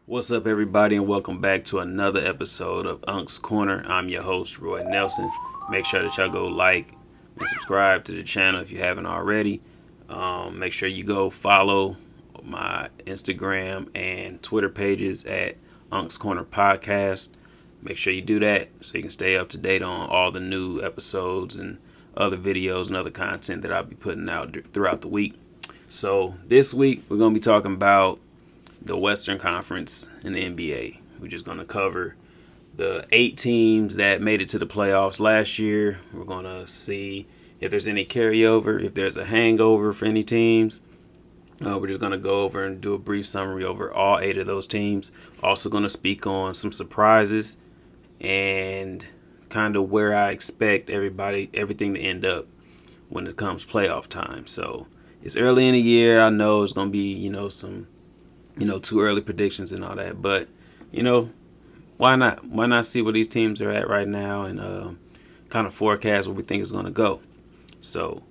What's up, everybody, and welcome back to another episode of Unc's Corner. I'm your host, Roy Nelson. Make sure that y'all go like and subscribe to the channel if you haven't already. Make sure you go follow my Instagram and Twitter pages at Unc's Corner Podcast. Make sure you do that so you can stay up to date on all the new episodes and other videos and other content that I'll be putting out throughout the week. So this week we're going to be talking about the Western Conference in the NBA. We're just going to cover the 8 teams that made it to the playoffs last year. We're going to see if there's any carryover, if there's a hangover for any teams. We're just going to go over and do a brief summary over all 8 of those teams. Also going to speak on some surprises and kind of where I expect everything to end up when it comes playoff time. So it's early in the year. I know it's going to be, some too early predictions and all that. But, why not? Why not see where these teams are at right now and kind of forecast where we think it's going to go? So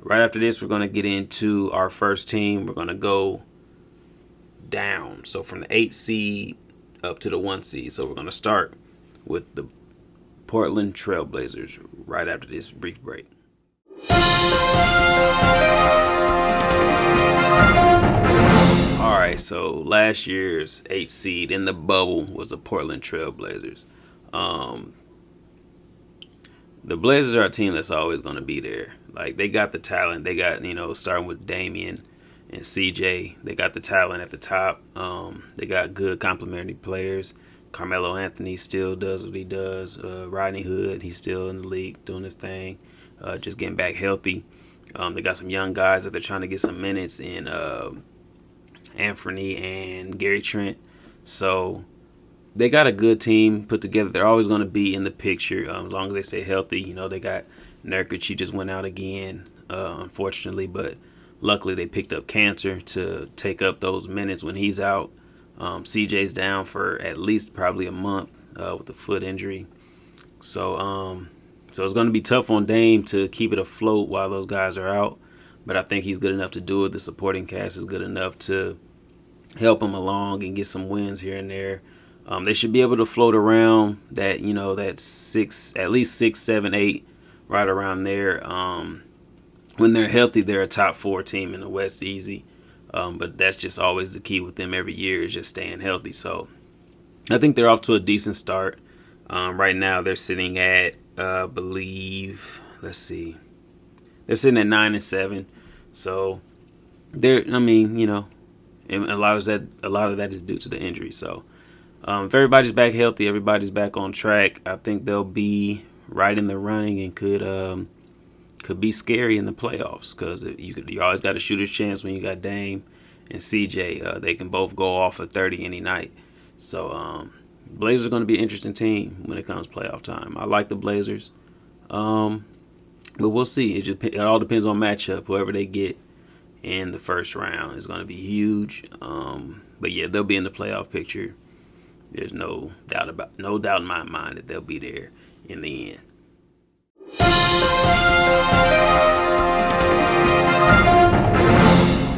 right after this, we're going to get into our first team. We're going to go down. So from the 8 seed up to the 1 seed. So we're going to start with the Portland Trailblazers right after this brief break. All right, so last year's 8 seed in the bubble was the Portland Trailblazers. The Blazers are a team that's always going to be there. Like, they got the talent. They got, starting with Damian and CJ, they got the talent at the top. They got good complementary players. Carmelo Anthony still does what he does. Rodney Hood, he's still in the league doing his thing, just getting back healthy. They got some young guys that they're trying to get some minutes in. Anthony and Gary Trent. So they got a good team put together. They're always going to be in the picture as long as they stay healthy. They got Nurkic. He just went out again, unfortunately, but luckily they picked up Cantor to take up those minutes when he's out. CJ's down for at least probably a month with a foot injury. So it's going to be tough on Dame to keep it afloat while those guys are out. But I think he's good enough to do it. The supporting cast is good enough to help him along and get some wins here and there. They should be able to float around that, that 6, at least 6, 7, 8, right around there. When they're healthy, they're a top 4 team in the West easy. But that's just always the key with them every year is just staying healthy. So I think they're off to a decent start. Right now they're sitting at, they're sitting at 9-7. So and a lot of that is due to the injury. So if everybody's back healthy, everybody's back on track, I think they'll be right in the running and could be scary in the playoffs because you always got a shooter's chance when you got Dame and CJ. They can both go off at 30 any night. So Blazers are going to be an interesting team when it comes playoff time. I like the Blazers, but we'll see. It all depends on matchup. Whoever they get in the first round is going to be huge. But yeah, they'll be in the playoff picture. There's no doubt in my mind that they'll be there in the end.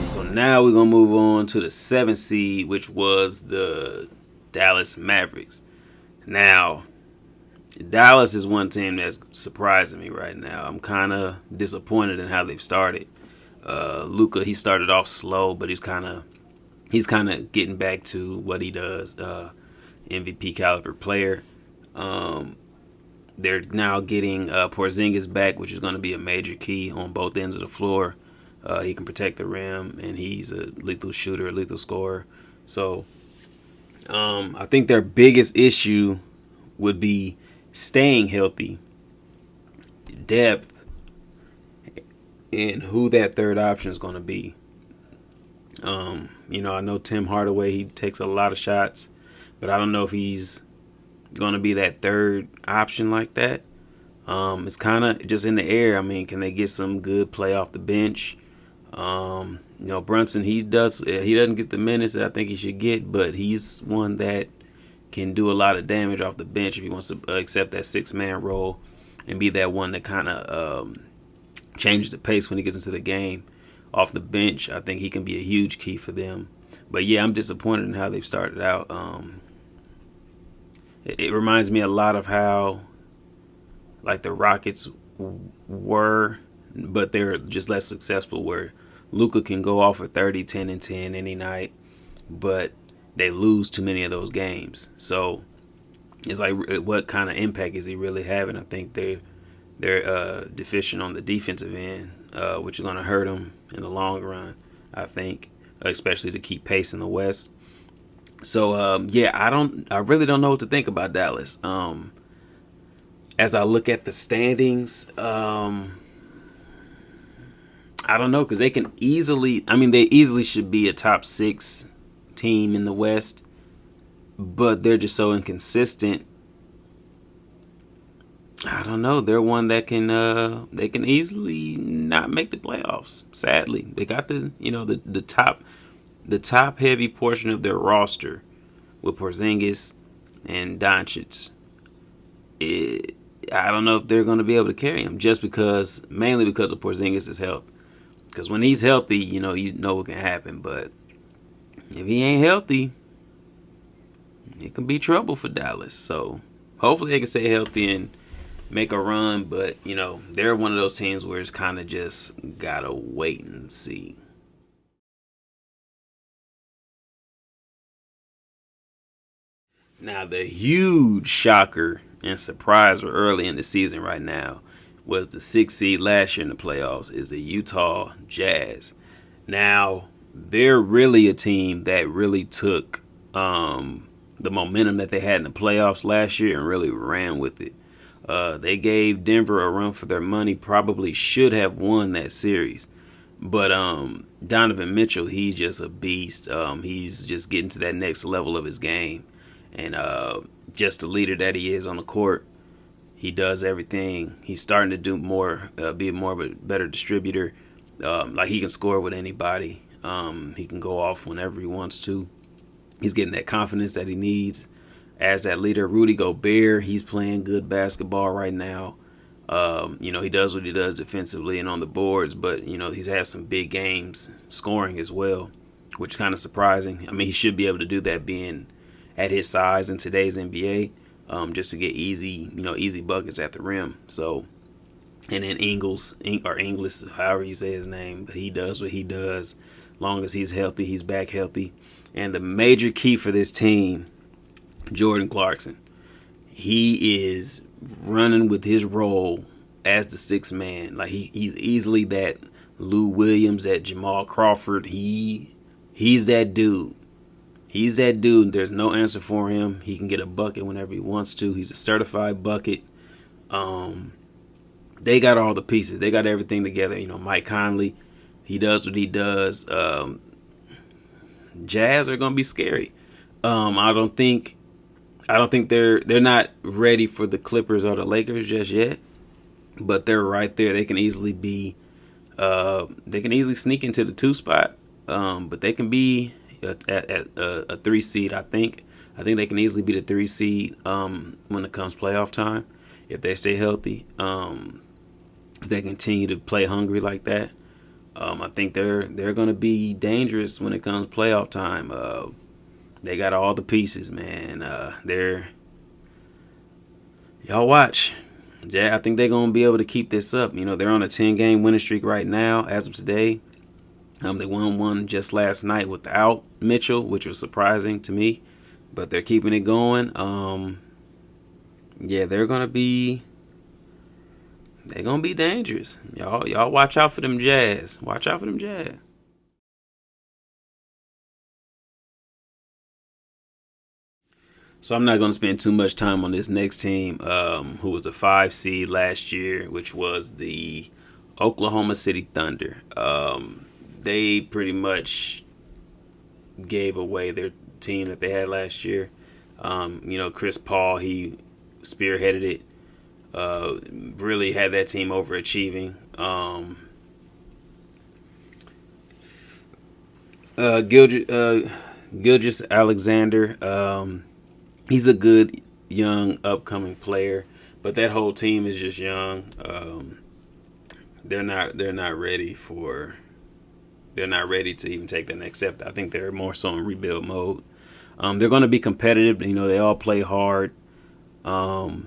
So now we're going to move on to the 7th seed, which was the Dallas Mavericks. Now, Dallas is one team that's surprising me right now. I'm kind of disappointed in how they've started. Luka, he started off slow, but he's kind of getting back to what he does. MVP caliber player. They're now getting Porzingis back, which is going to be a major key on both ends of the floor. He can protect the rim, and he's a lethal shooter, a lethal scorer. So I think their biggest issue would be staying healthy, depth, and who that third option is going to be. I know Tim Hardaway, he takes a lot of shots, but I don't know if he's going to be that third option like that. It's kind of just in the air. I mean, can they get some good play off the bench? Brunson, he doesn't get the minutes that I think he should get, but he's one that can do a lot of damage off the bench if he wants to accept that 6-man role and be that one that kind of changes the pace when he gets into the game. Off the bench, I think he can be a huge key for them. But yeah, I'm disappointed in how they've started out. It reminds me a lot of how like the Rockets were, but they're just less successful. Where Luka can go off for 30, 10, and 10 any night, but they lose too many of those games. So it's like, what kind of impact is he really having? I think they're deficient on the defensive end, which is going to hurt them in the long run. I think, especially to keep pace in the West. So yeah, I really don't know what to think about Dallas. As I look at the standings, I don't know, because they can easily. I mean, they easily should be a top 6 team in the West, but they're just so inconsistent. I don't know. They're one that they can easily not make the playoffs. Sadly, they got the top heavy portion of their roster with Porzingis and Doncic. I don't know if they're going to be able to carry him, mainly because of Porzingis' health. Because when he's healthy, you know what can happen. But if he ain't healthy, it can be trouble for Dallas. So hopefully they can stay healthy and make a run. But they're one of those teams where it's kind of just gotta wait and see. Now, the huge shocker and surpriser early in the season right now was the 6th seed last year in the playoffs is the Utah Jazz. Now, they're really a team that really took the momentum that they had in the playoffs last year and really ran with it. They gave Denver a run for their money, probably should have won that series. But Donovan Mitchell, he's just a beast. He's just getting to that next level of his game. And just the leader that he is on the court, he does everything. He's starting to do more, be more of a better distributor. Like he can score with anybody. He can go off whenever he wants to. He's getting that confidence that he needs as that leader. Rudy Gobert, he's playing good basketball right now. He does what he does defensively and on the boards, but he's had some big games scoring as well, which is kind of surprising. I mean, he should be able to do that being at his size in today's NBA, just to get easy buckets at the rim. So, and then Ingles, however you say his name, but he does what he does. Long as he's healthy, he's back healthy. And the major key for this team, Jordan Clarkson, he is running with his role as the 6th man. Like he's easily that Lou Williams, that Jamal Crawford. He's that dude. He's that dude. There's no answer for him. He can get a bucket whenever he wants to. He's a certified bucket. They got all the pieces. They got everything together. Mike Conley, he does what he does. Jazz are gonna be scary. I don't think they're not ready for the Clippers or the Lakers just yet, but they're right there. They can easily sneak into the 2 spot, but they can be at a 3 seed. I think they can easily be the 3 seed when it comes playoff time if they stay healthy. If they continue to play hungry like that, I think they're going to be dangerous when it comes playoff time. They got all the pieces, man. Y'all watch. Yeah, I think they're going to be able to keep this up. They're on a 10-game winning streak right now as of today. They won one just last night without Mitchell, which was surprising to me. But they're keeping it going. Yeah, they're going to be dangerous. Y'all watch out for them Jazz. Watch out for them Jazz. So I'm not going to spend too much time on this next team, who was a 5 seed last year, which was the Oklahoma City Thunder. They pretty much gave away their team that they had last year. Chris Paul, he spearheaded it. Really had that team overachieving. Gilgeous Alexander, he's a good young upcoming player, but that whole team is just young. they're not ready for they're not ready to even take the next step. I think they're more so in rebuild mode. They're going to be competitive. They all play hard, but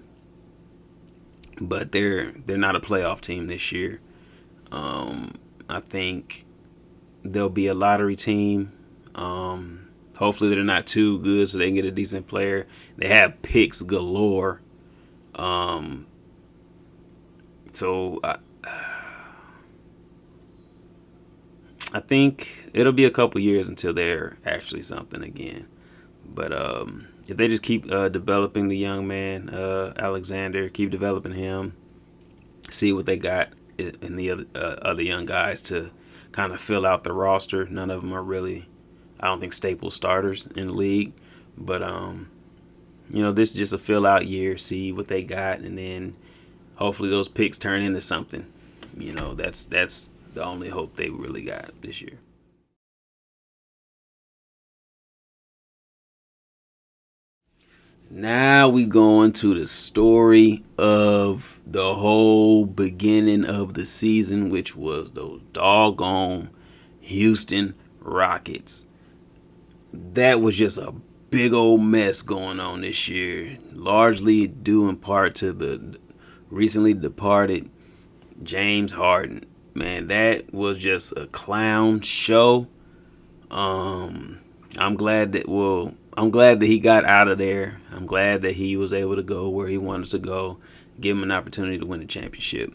they're not a playoff team this year. I think they'll be a lottery team. Hopefully they're not too good so they can get a decent player. They have picks galore. So I think it'll be a couple years until they're actually something again. But if they just keep developing the young man, Alexander, keep developing him, see what they got in the other young guys to kind of fill out the roster. None of them are really, I don't think, staple starters in the league. But, this is just a fill out year, see what they got, and then hopefully those picks turn into something. That's the only hope they really got this year. Now we go into the story of the whole beginning of the season, which was those doggone Houston Rockets. That was just a big old mess going on this year, largely due in part to the recently departed James Harden. Man, that was just a clown show. I'm glad that he got out of there. I'm glad that he was able to go where he wanted to go, give him an opportunity to win a championship.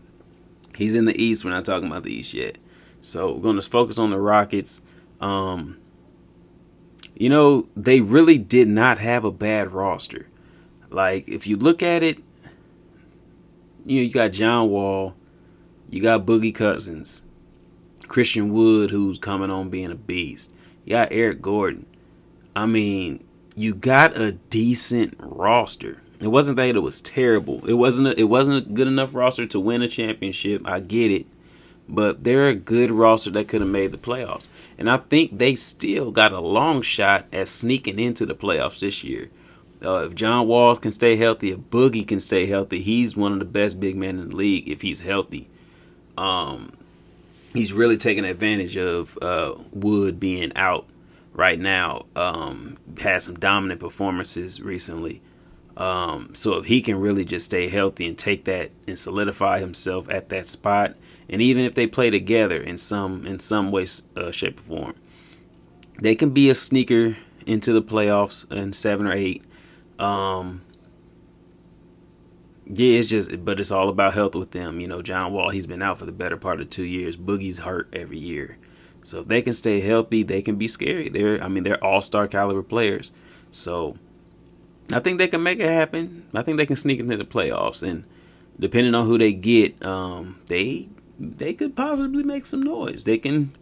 He's in the East. We're not talking about the East yet. So we're going to focus on the Rockets. They really did not have a bad roster. Like, if you look at it, you got John Wall, you got Boogie Cousins, Christian Wood, who's coming on being a beast. You got Eric Gordon. I mean, you got a decent roster. It wasn't that it was terrible. It wasn't a good enough roster to win a championship. I get it. But they're a good roster that could have made the playoffs. And I think they still got a long shot at sneaking into the playoffs this year. If John Walls can stay healthy, if Boogie can stay healthy, he's one of the best big men in the league if he's healthy. He's really taking advantage of Wood being out right now. Had some dominant performances recently. So if he can really just stay healthy and take that and solidify himself at that spot, and even if they play together in some way, shape, or form, they can be a sneaker into the playoffs in 7 or 8. But it's all about health with them. John Wall, he's been out for the better part of 2 years. Boogie's hurt every year. So if they can stay healthy, they can be scary. They're all-star caliber players. So I think they can make it happen. I think they can sneak into the playoffs, and depending on who they get, they could possibly make some noise. They can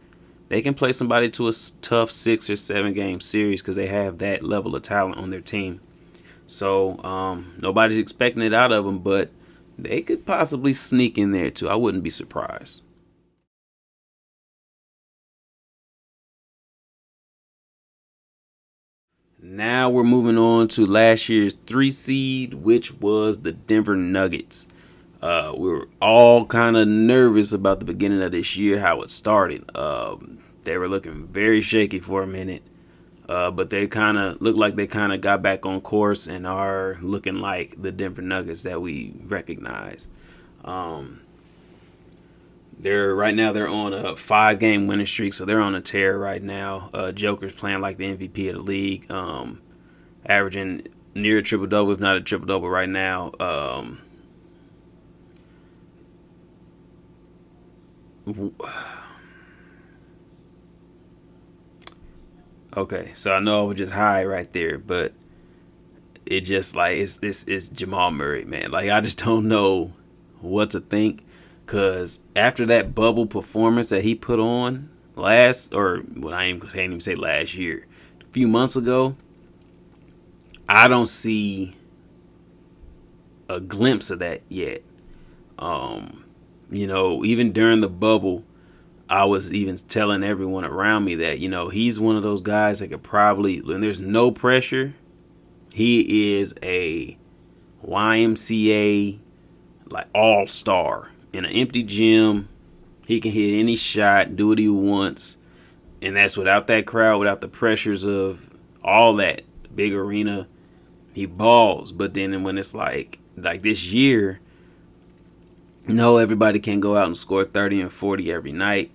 play somebody to a tough 6 or 7 game series because they have that level of talent on their team. So nobody's expecting it out of them, but they could possibly sneak in there too. I wouldn't be surprised. Now we're moving on to last year's 3 seed, which was the Denver Nuggets. We were all kind of nervous about the beginning of this year, how it started. They were looking very shaky for a minute, but they kind of looked like they kind of got back on course and are looking like the Denver Nuggets that we recognize. They're on a 5-game winning streak, so they're on a tear right now. Joker's playing like the MVP of the league, averaging near a triple double, if not a triple double right now. Okay, so I know I was just high right there, but it just like it's Jamal Murray, man. Like, I just don't know what to think. Because after that bubble performance that he put on I can't even say last year, a few months ago, I don't see a glimpse of that yet. Even during the bubble, I was even telling everyone around me that, he's one of those guys that could probably, when there's no pressure, he is a YMCA like all-star in an empty gym. He can hit any shot, do what he wants, and that's without that crowd, without the pressures of all that big arena. He balls, but then when it's like this year, no, everybody can go out and score 30 and 40 every night.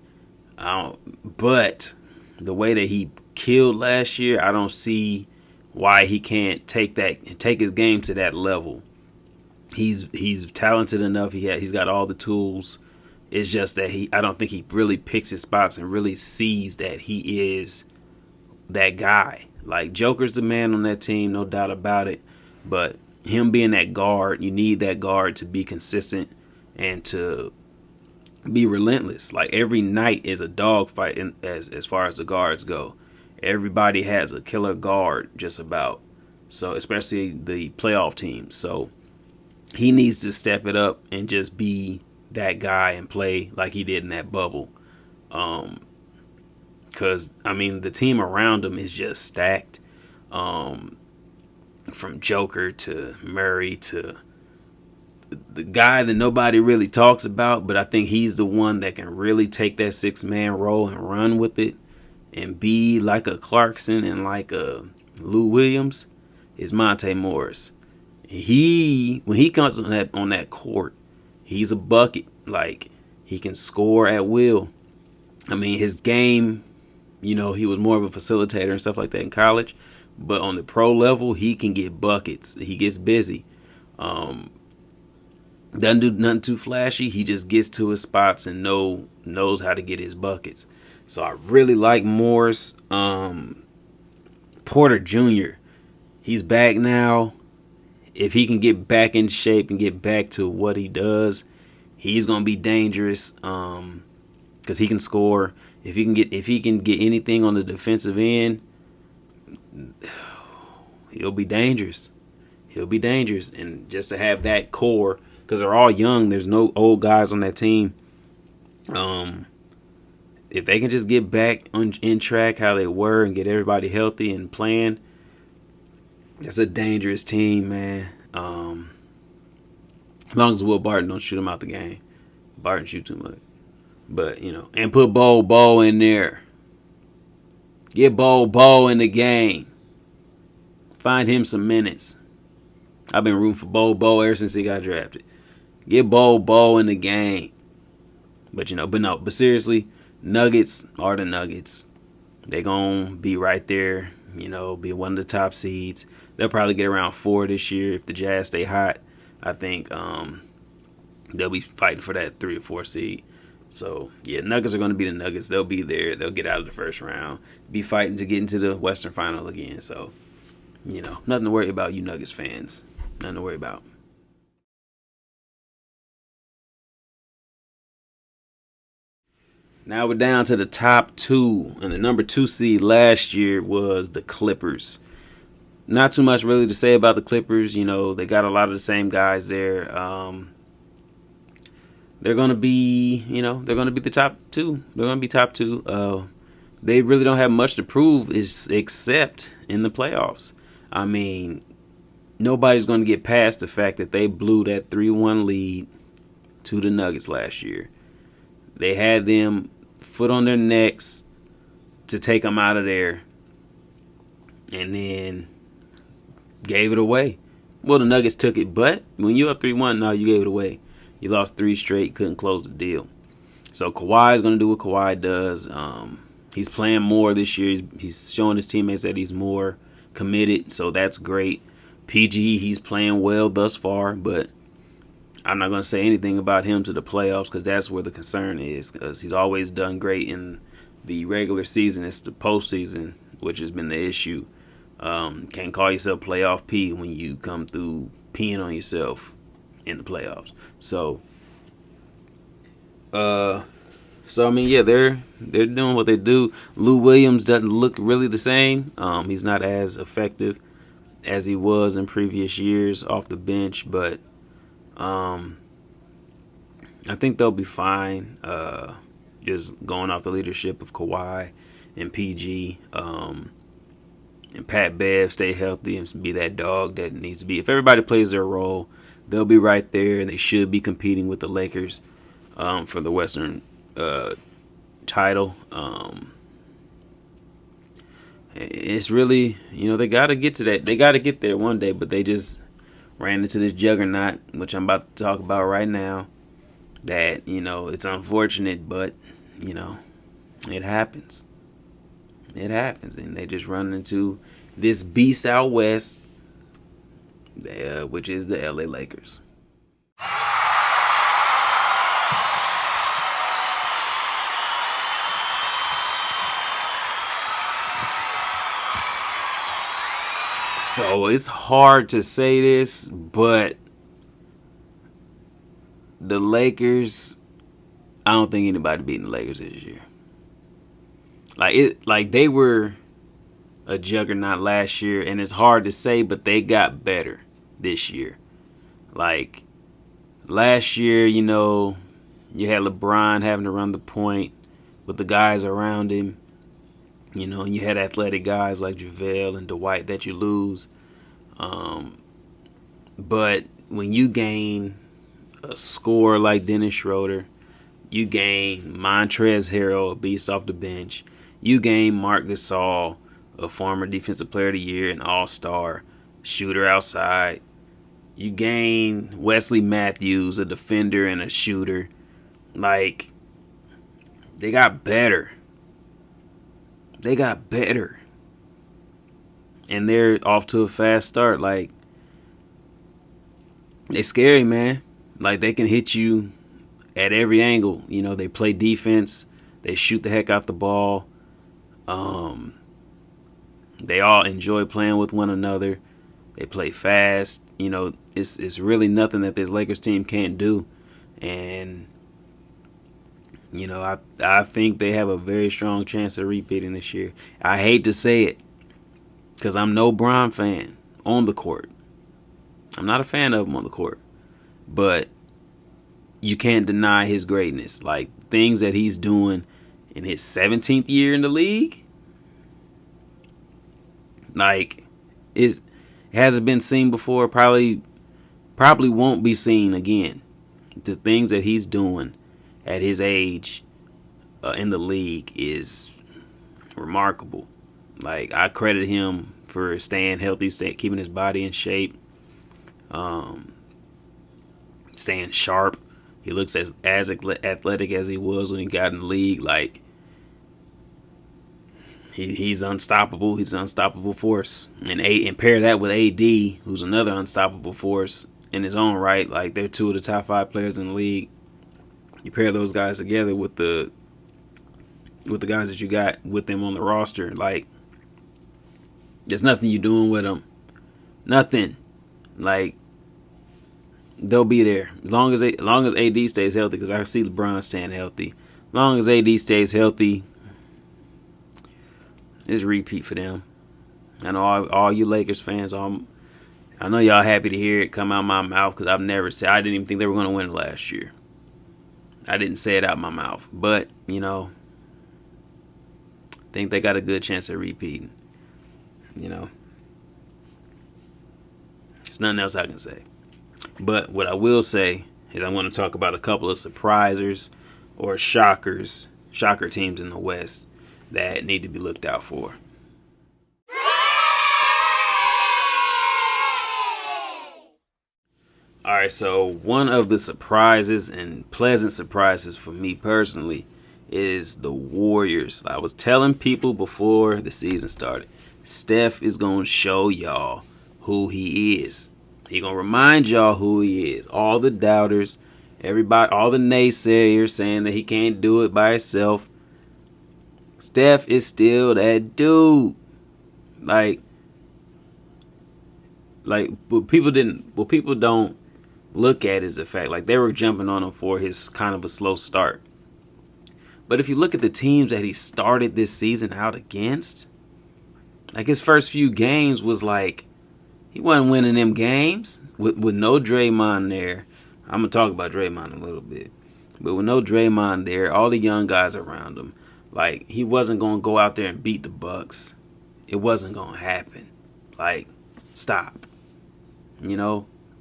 But the way that he killed last year, I don't see why he can't take his game to that level. He's talented enough. He's got all the tools. It's just that I don't think he really picks his spots and really sees that he is that guy. Like, Joker's the man on that team, no doubt about it. But him being that guard, you need that guard to be consistent and to be relentless. Like, every night is a dogfight as far as the guards go. Everybody has a killer guard just about. So, especially the playoff teams. So, he needs to step it up and just be that guy and play like he did in that bubble. Because, the team around him is just stacked. From Joker to Murray to the guy that nobody really talks about, but I think he's the one that can really take that 6-man role and run with it and be like a Clarkson and like a Lou Williams, is Monte Morris. When he comes on that court, he's a bucket. Like, he can score at will. His game, he was more of a facilitator and stuff like that in college, but on the pro level, he can get buckets. He gets busy. Doesn't do nothing too flashy. He just gets to his spots and knows how to get his buckets. So I really like Morris. Porter Jr., he's back now. If he can get back in shape and get back to what he does, he's gonna be dangerous. Because he can score. If he can get anything on the defensive end, he'll be dangerous. And just to have that core, because they're all young, there's no old guys on that team. If they can just get back in track how they were and get everybody healthy and playing, that's a dangerous team, man. As long as Will Barton don't shoot him out the game. Barton shoot too much. But, and put Bol in there. Get Bol in the game. Find him some minutes. I've been rooting for Bol ever since he got drafted. Get Bol in the game. But seriously, Nuggets are the Nuggets. They're going to be right there, be one of the top seeds. They'll probably get around 4 this year if the Jazz stay hot. I think they'll be fighting for that 3 or 4 seed. So, yeah, Nuggets are going to be the Nuggets. They'll be there. They'll get out of the first round. Be fighting to get into the Western Final again. So, nothing to worry about, you Nuggets fans. Nothing to worry about. Now we're down to the top 2. And the number 2 seed last year was the Clippers. Not too much really to say about the Clippers. They got a lot of the same guys there. They're going to be, they're going to be the top 2. They're going to be top 2. They really don't have much to prove except in the playoffs. Nobody's going to get past the fact that they blew that 3-1 lead to the Nuggets last year. They had them foot on their necks to take them out of there and then gave it away. Well, the Nuggets took it, but when you're up 3-1, no, you gave it away. You lost 3 straight, couldn't close the deal. So Kawhi is going to do what Kawhi does. He's playing more this year. He's showing his teammates that he's more committed, so that's great. PG, he's playing well thus far, but I'm not going to say anything about him to the playoffs because that's where the concern is, because he's always done great in the regular season. It's the postseason, which has been the issue. Can't call yourself playoff P when you come through peeing on yourself in the playoffs. So, they're doing what they do. Lou Williams doesn't look really the same. He's not as effective as he was in previous years off the bench, but I think they'll be fine. Just going off the leadership of Kawhi and PG, and Pat Bev stay healthy and be that dog that needs to be. If everybody plays their role, they'll be right there, and they should be competing with the Lakers for the Western title. It's really, they got to get to that. They got to get there one day, but they just ran into this juggernaut, which I'm about to talk about right now. That, it's unfortunate, but, it happens. It happens. And they just run into this beast out west, which is the LA Lakers. So it's hard to say this, but the Lakers, I don't think anybody beating the Lakers this year. Like they were a juggernaut last year, and it's hard to say, but they got better this year. Like last year, you had LeBron having to run the point with the guys around him. And you had athletic guys like JaVale and Dwight that you lose. But when you gain a scorer like Dennis Schroeder, you gain Montrezl Harrell, a beast off the bench. You gain Marc Gasol, a former Defensive Player of the Year, an all-star, shooter outside. You gain Wesley Matthews, a defender and a shooter. Like, they got better. They got better. And they're off to a fast start. Like, they scary, man. Like, they can hit you at every angle. They play defense. They shoot the heck out the ball. They all enjoy playing with one another. They play fast. It's really nothing that this Lakers team can't do. And I think they have a very strong chance of repeating this year. I hate to say it because I'm no Bron fan on the court. I'm not a fan of him on the court. But you can't deny his greatness. Like, things that he's doing in his 17th year in the league, like, it hasn't been seen before. Probably won't be seen again. The things that he's doing at his age in the league is remarkable. Like, I credit him for staying healthy, keeping his body in shape, staying sharp. He looks as athletic as he was when he got in the league. Like, he's unstoppable. He's an unstoppable force. And pair that with AD, who's another unstoppable force in his own right. Like, they're two of the top 5 players in the league. You pair those guys together with the guys that you got with them on the roster. Like, there's nothing you're doing with them. Nothing. Like, they'll be there as long as AD stays healthy. Because I see LeBron staying healthy. As long as AD stays healthy, it's repeat for them. I know all you Lakers fans. I know y'all happy to hear it come out my mouth because I've never said. I didn't even think they were going to win last year. I didn't say it out my mouth, but think they got a good chance of repeating. There's nothing else I can say. But what I will say is I want to talk about a couple of surprisers or shocker teams in the West that need to be looked out for. All right, so one of the surprises and pleasant surprises for me personally is the Warriors. I was telling people before the season started, Steph is going to show y'all who he is. He going to remind y'all who he is. All the doubters, everybody, all the naysayers saying that he can't do it by himself. Steph is still that dude. Like what people don't look at is the fact, like, they were jumping on him for his kind of a slow start. But if you look at the teams that he started this season out against, like, his first few games was like, he wasn't winning them games with no Draymond there. I'm going to talk about Draymond a little bit. But with no Draymond there, all the young guys around him, like, he wasn't going to go out there and beat the Bucks. It wasn't going to happen. Like, stop.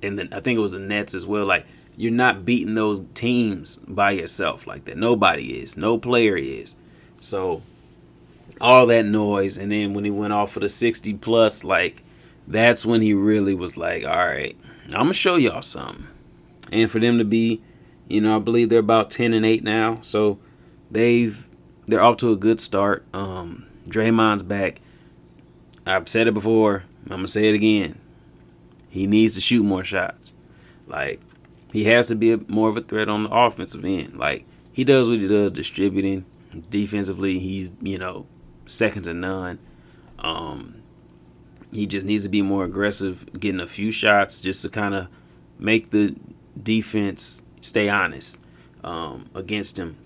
And then I think it was the Nets as well. Like, you're not beating those teams by yourself like that. Nobody is. No player is. So all that noise, and then when he went off for the 60 plus, like that's when he really was like, all right, I'm gonna show y'all something. And for them to be, I believe they're about 10-8 now, so they're off to a good start. Draymond's back. I've said it before. I'm gonna say it again. He needs to shoot more shots. Like, he has to be more of a threat on the offensive end. Like, he does what he does distributing. Defensively, he's, second to none. He just needs to be more aggressive, getting a few shots just to kind of make the defense stay honest against him,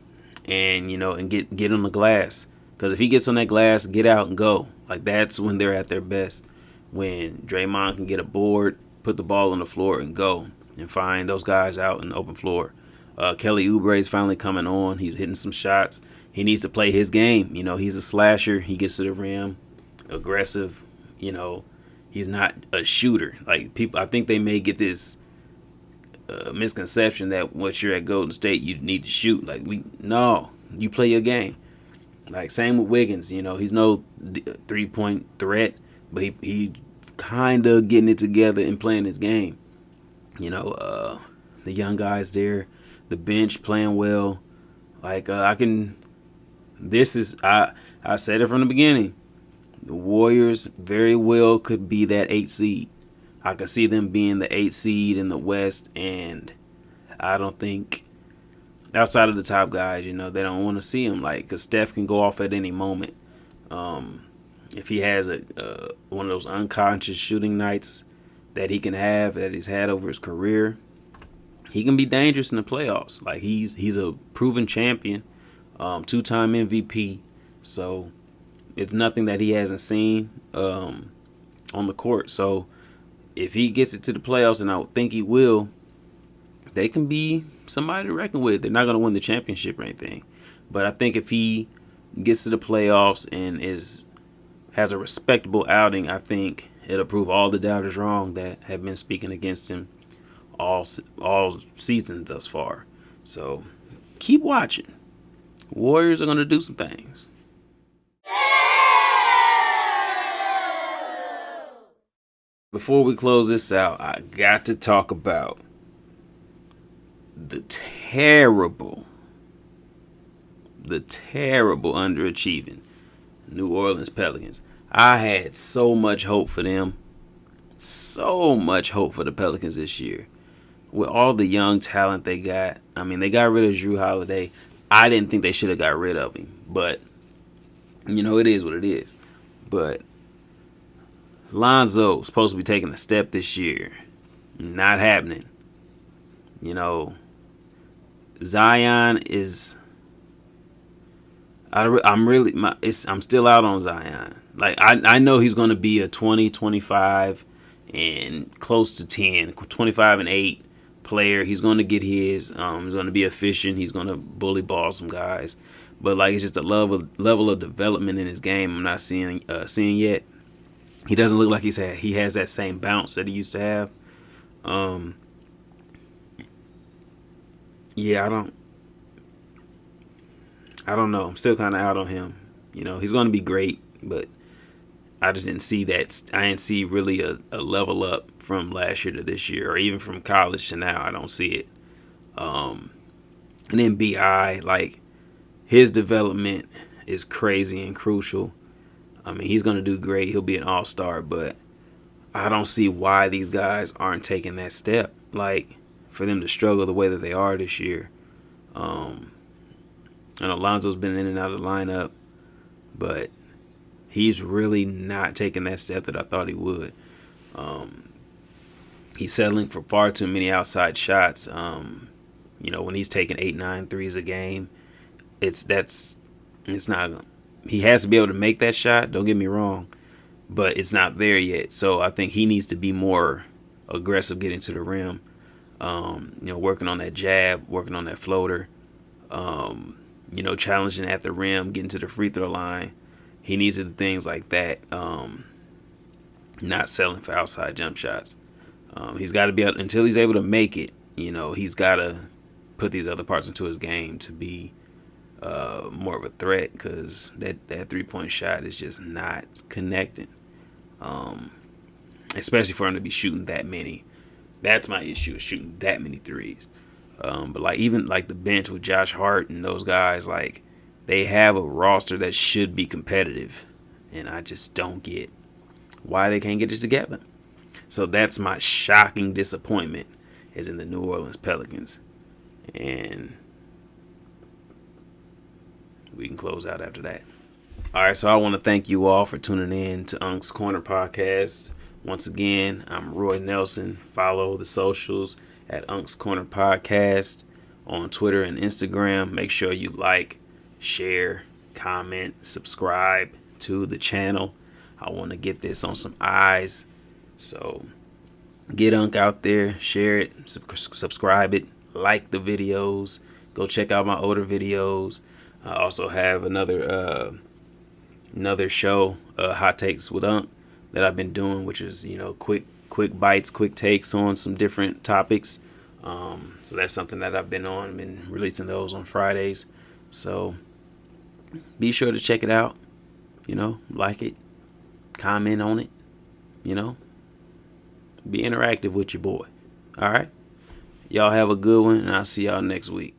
and and get on the glass. Because if he gets on that glass, get out and go. Like, that's when they're at their best. When Draymond can get a board, put the ball on the floor, and go and find those guys out in the open floor. Kelly Oubre is finally coming on. He's hitting some shots. He needs to play his game. He's a slasher. He gets to the rim, aggressive. He's not a shooter. Like, people, I think they may get this misconception that once you're at Golden State, you need to shoot. Like, no, you play your game. Like, same with Wiggins. He's no 3-point threat, but he kind of getting it together and playing his game. The young guys there, the bench playing well. Like, I said it from the beginning. The Warriors very well could be that 8 seed. I could see them being the 8 seed in the West, and I don't think outside of the top guys, they don't want to see him, like, because Steph can go off at any moment. If he has one of those unconscious shooting nights that he can have, that he's had over his career, he can be dangerous in the playoffs. Like, he's a proven champion, 2-time MVP, so it's nothing that he hasn't seen on the court. So if he gets it to the playoffs, and I would think he will, they can be somebody to reckon with. They're not going to win the championship or anything, but I think if he gets to the playoffs and has a respectable outing, I think it'll prove all the doubters wrong that have been speaking against him all seasons thus far. So keep watching. Warriors are going to do some things. Before we close this out, I got to talk about the terrible underachieving New Orleans Pelicans. I had so much hope for them. So much hope for the Pelicans this year. With all the young talent they got. I mean, they got rid of Jrue Holiday. I didn't think they should have got rid of him. But, it is what it is. But Lonzo's supposed to be taking a step this year. Not happening. Zion is... I'm still out on Zion. Like, I know he's going to be a 20, 25, and close to 10, 25 and 8 player. He's going to get his. He's going to be efficient. He's going to bully ball some guys. But, like, it's just a level of development in his game I'm not seeing yet. He doesn't look like he has that same bounce that he used to have. Yeah, I don't know. I'm still kind of out on him. He's going to be great, but I just didn't see that. I didn't see really a level up from last year to this year, or even from college to now. I don't see it. And then B.I., like, his development is crazy and crucial. I mean, he's going to do great. He'll be an all-star, but I don't see why these guys aren't taking that step, like, for them to struggle the way that they are this year. I know Lonzo's been in and out of the lineup, but he's really not taking that step that I thought he would. He's settling for far too many outside shots. When he's taking 8-9 threes a game, it's not. He has to be able to make that shot. Don't get me wrong, but it's not there yet. So I think he needs to be more aggressive getting to the rim. Working on that jab, working on that floater. Challenging at the rim, getting to the free throw line. He needs to do things like that. Not selling for outside jump shots. He's got to be able, until he's able to make it. he's got to put these other parts into his game to be more of a threat, because that 3-point shot is just not connecting. Especially for him to be shooting that many. That's my issue, is shooting that many threes. But like, even like the bench with Josh Hart and those guys, like, they have a roster that should be competitive, and I just don't get why they can't get it together. So that's my shocking disappointment, is in the New Orleans Pelicans. And we can close out after that. All right, so I want to thank you all for tuning in to Unc's Corner Podcast. Once again, I'm Roy Nelson. Follow the socials at Unc's Corner Podcast on Twitter and Instagram. Make sure you like, share, comment, subscribe to the channel. I want to get this on some eyes. So get Unc out there, share it, subscribe it, like the videos. Go check out my older videos. I also have another show, Hot Takes with Unc, that I've been doing, which is, quick bites, quick takes on some different topics. So that's something that I've been on. I've been releasing those on Fridays. So be sure to check it out. Like it, comment on it. Be interactive with your boy. All right? Y'all have a good one, and I'll see y'all next week.